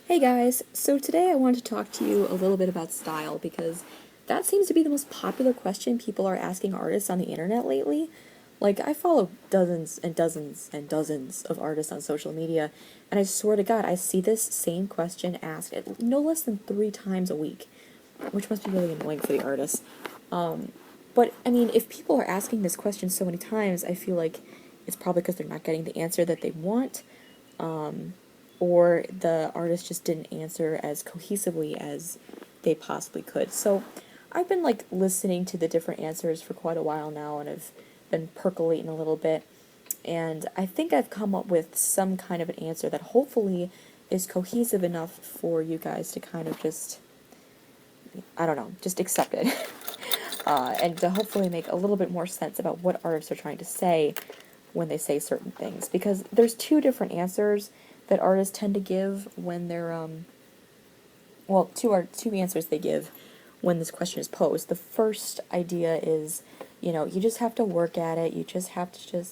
Hey guys, so today I wanted to talk to you a little bit about style because that seems to be the most popular question people are asking artists on the internet lately. Like, I follow dozens and dozens and dozens of artists on social media, and I swear to God, I see this same question asked at no less than 3 times a week, which must be really annoying for the artists. But, I mean, if people are asking this question so many times, I feel like it's probably because they're not getting the answer that they want, or the artist just didn't answer as cohesively as they possibly could. So I've been like listening to the different answers for quite a while now, and I've been percolating a little bit, and I think I've come up with some kind of an answer that hopefully is cohesive enough for you guys to kind of just, I don't know, just accept it. And to hopefully make a little bit more sense about what artists are trying to say when they say certain things. Because there's two different answers that artists tend to give when they're, well, two answers they give when this question is posed. The first idea is, you just have to work at it. You just have to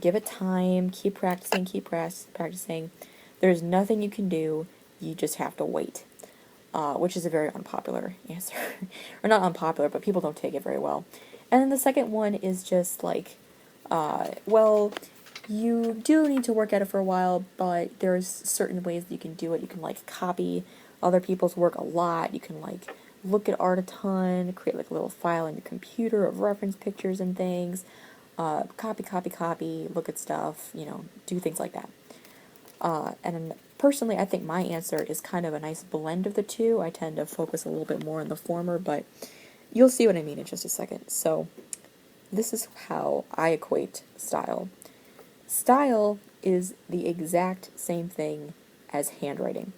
give it time, keep practicing, practicing. There's nothing you can do. You just have to wait. Which is a very unpopular answer. Or not unpopular, but people don't take it very well. And then the second one is just like, well, you do need to work at it for a while, but there's certain ways that you can do it. You can like copy other people's work a lot. You can like look at art a ton, create like a little file on your computer of reference pictures and things. Copy, look at stuff, do things like that. And personally, I think my answer is kind of a nice blend of the two. I tend to focus a little bit more on the former, but you'll see what I mean in just a second. So, this is how I equate style. Style is the exact same thing as handwriting.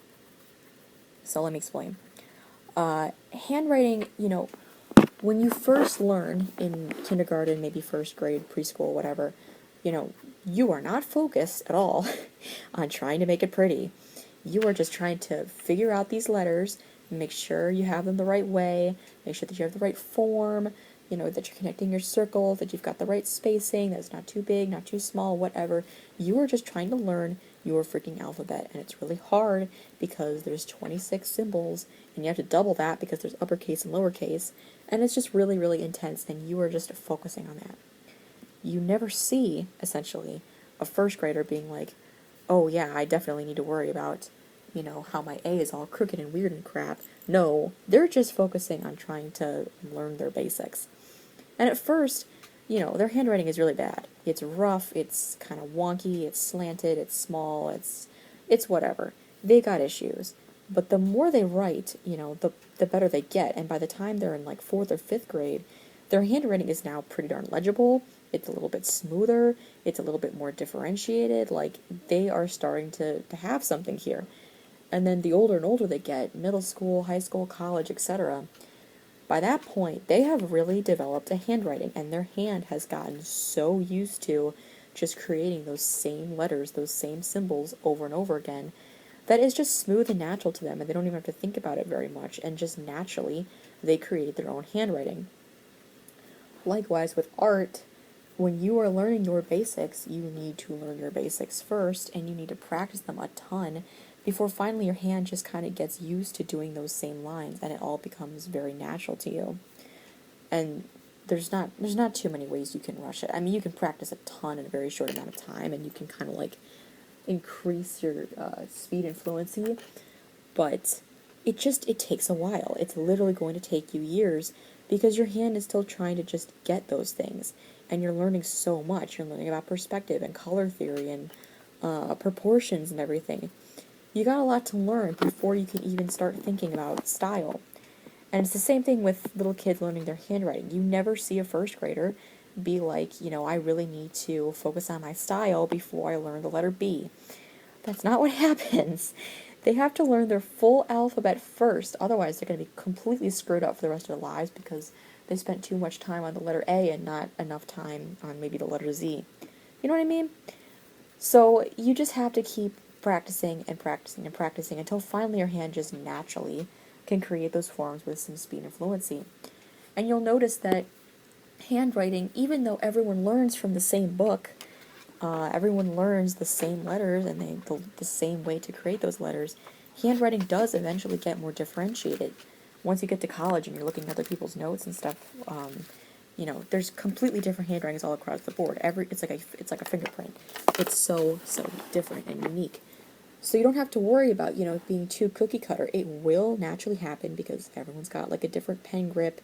So, let me explain. Handwriting, when you first learn in kindergarten, maybe first grade, preschool, whatever, you are not focused at all on trying to make it pretty. You are just trying to figure out these letters, make sure you have them the right way, make sure that you have the right form, that you're connecting your circle, that you've got the right spacing, that it's not too big, not too small, whatever. You are just trying to learn your freaking alphabet, and it's really hard because there's 26 symbols, and you have to double that because there's uppercase and lowercase, and it's just really, really intense, and you are just focusing on that. You never see, essentially, a first grader being like, oh yeah, I definitely need to worry about, how my A is all crooked and weird and crap. No, they're just focusing on trying to learn their basics. And at first, their handwriting is really bad. It's rough, it's kind of wonky, it's slanted, it's small, it's whatever. They got issues. But the more they write, the better they get. And by the time they're in like 4th or 5th grade, their handwriting is now pretty darn legible. It's a little bit smoother. It's a little bit more differentiated. Like, they are starting to have something here. And then the older and older they get, middle school, high school, college, etc., by that point, they have really developed a handwriting, and their hand has gotten so used to just creating those same letters, those same symbols over and over again, that it's just smooth and natural to them, and they don't even have to think about it very much, and just naturally, they create their own handwriting. Likewise, with art, when you are learning your basics, you need to learn your basics first, and you need to practice them a ton before finally your hand just kind of gets used to doing those same lines, and it all becomes very natural to you. And there's not too many ways you can rush it. I mean, you can practice a ton in a very short amount of time, and you can kind of like increase your speed and fluency, but it takes a while. It's literally going to take you years because your hand is still trying to just get those things, and you're learning so much. You're learning about perspective and color theory and proportions and everything. You got a lot to learn before you can even start thinking about style. And it's the same thing with little kids learning their handwriting. You never see a first grader be like, I really need to focus on my style before I learn the letter B. That's not what happens. They have to learn their full alphabet first, otherwise they're going to be completely screwed up for the rest of their lives because they spent too much time on the letter A and not enough time on maybe the letter Z. You know what I mean? So you just have to keep practicing and practicing and practicing until finally your hand just naturally can create those forms with some speed and fluency. And you'll notice that handwriting, even though everyone learns from the same book, everyone learns the same letters and the same way to create those letters, handwriting does eventually get more differentiated. Once you get to college and you're looking at other people's notes and stuff, there's completely different handwritings all across the board. It's like a fingerprint. It's so different and unique. So you don't have to worry about, being too cookie cutter. It will naturally happen because everyone's got like a different pen grip,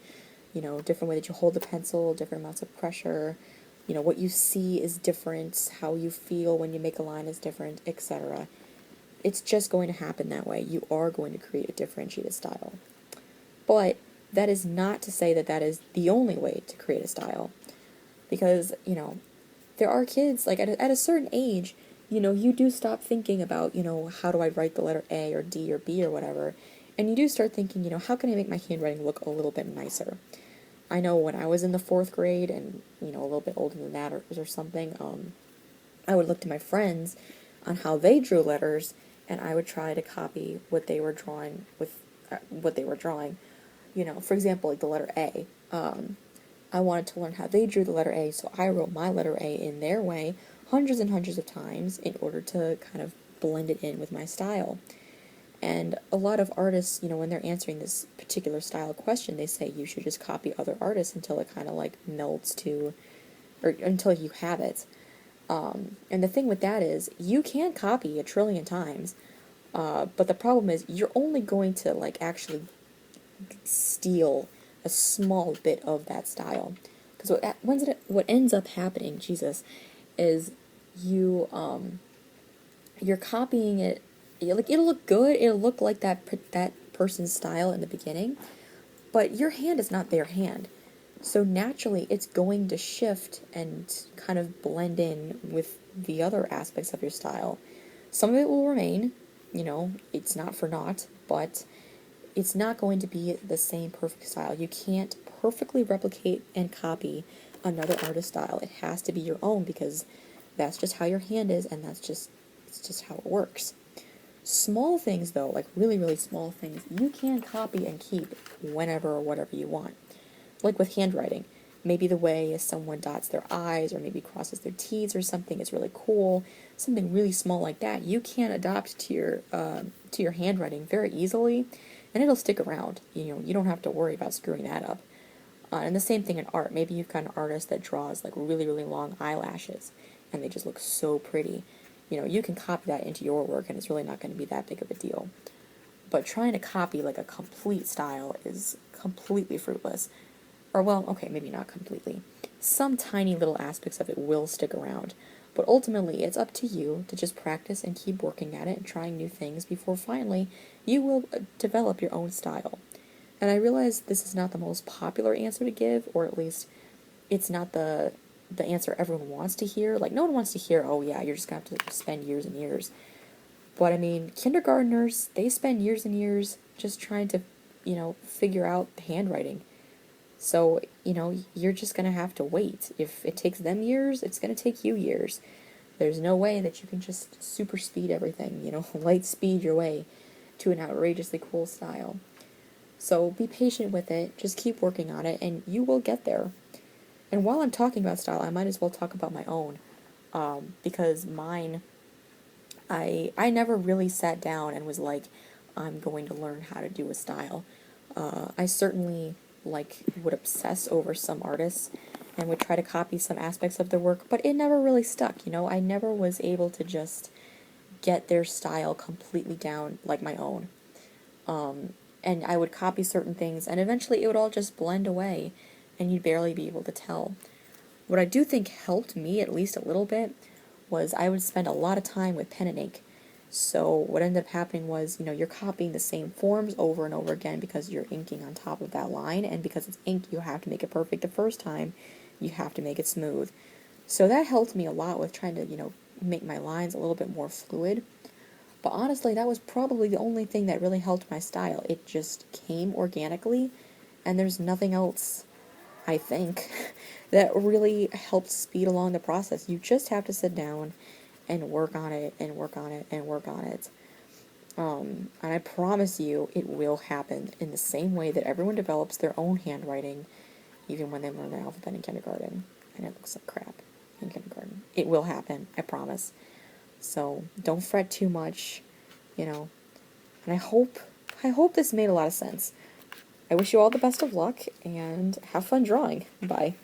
different way that you hold the pencil, different amounts of pressure. What you see is different, how you feel when you make a line is different, etc. It's just going to happen that way. You are going to create a differentiated style. But that is not to say that that is the only way to create a style. Because, there are kids, like at a certain age, you do stop thinking about, how do I write the letter A or D or B or whatever, and you do start thinking, how can I make my handwriting look a little bit nicer? I know when I was in the 4th grade and, a little bit older than that or something, I would look to my friends on how they drew letters, and I would try to copy what they were drawing with what they were drawing. For example, like the letter A. I wanted to learn how they drew the letter A, so I wrote my letter A in their way hundreds and hundreds of times in order to kind of blend it in with my style. And a lot of artists, when they're answering this particular style question, they say you should just copy other artists until it kind of like melts to, or until you have it. And the thing with that is, you can copy a trillion times, but the problem is you're only going to like actually steal a small bit of that style. Because what ends up happening, Jesus, is you're copying it. Like it'll look good. It'll look like that person's style in the beginning, but your hand is not their hand. So naturally, it's going to shift and kind of blend in with the other aspects of your style. Some of it will remain, it's not for naught, but it's not going to be the same perfect style. You can't perfectly replicate and copy another artist's style. It has to be your own because that's just how your hand is, and it's just how it works. Small things, though, like really, really small things, you can copy and keep whenever or whatever you want. Like with handwriting, maybe the way someone dots their I's or maybe crosses their T's or something is really cool. Something really small like that, you can adopt to your handwriting very easily, and it'll stick around. You don't have to worry about screwing that up. And the same thing in art. Maybe you've got an artist that draws like really, really long eyelashes, and they just look so pretty. You can copy that into your work, and it's really not going to be that big of a deal. But trying to copy like a complete style is completely fruitless. Or, well, okay, maybe not completely. Some tiny little aspects of it will stick around. But ultimately, it's up to you to just practice and keep working at it and trying new things before finally you will develop your own style. And I realize this is not the most popular answer to give, or at least it's not the answer everyone wants to hear. Like, no one wants to hear, oh yeah, you're just going to have to spend years and years. But I mean, kindergartners, they spend years and years just trying to, figure out the handwriting. So, you're just going to have to wait. If it takes them years, it's going to take you years. There's no way that you can just super speed everything, light speed your way to an outrageously cool style. So be patient with it, just keep working on it, and you will get there. And while I'm talking about style, I might as well talk about my own, because mine, I never really sat down and was like, I'm going to learn how to do a style. I certainly would obsess over some artists and would try to copy some aspects of their work, but it never really stuck. I never was able to just get their style completely down like my own. And I would copy certain things, and eventually it would all just blend away, and you'd barely be able to tell. What I do think helped me at least a little bit was I would spend a lot of time with pen and ink. So what ended up happening was, you're copying the same forms over and over again because you're inking on top of that line, and because it's ink, you have to make it perfect the first time. You have to make it smooth. So that helped me a lot with trying to, make my lines a little bit more fluid. But honestly, that was probably the only thing that really helped my style. It just came organically, and there's nothing else, I think, that really helps speed along the process. You just have to sit down and work on it, and work on it, and work on it. And I promise you, it will happen in the same way that everyone develops their own handwriting, even when they learn the alphabet in kindergarten, and it looks like crap. in kindergarten. It will happen, I promise. So don't fret too much, you know. And I hope this made a lot of sense. I wish you all the best of luck and have fun drawing. Bye.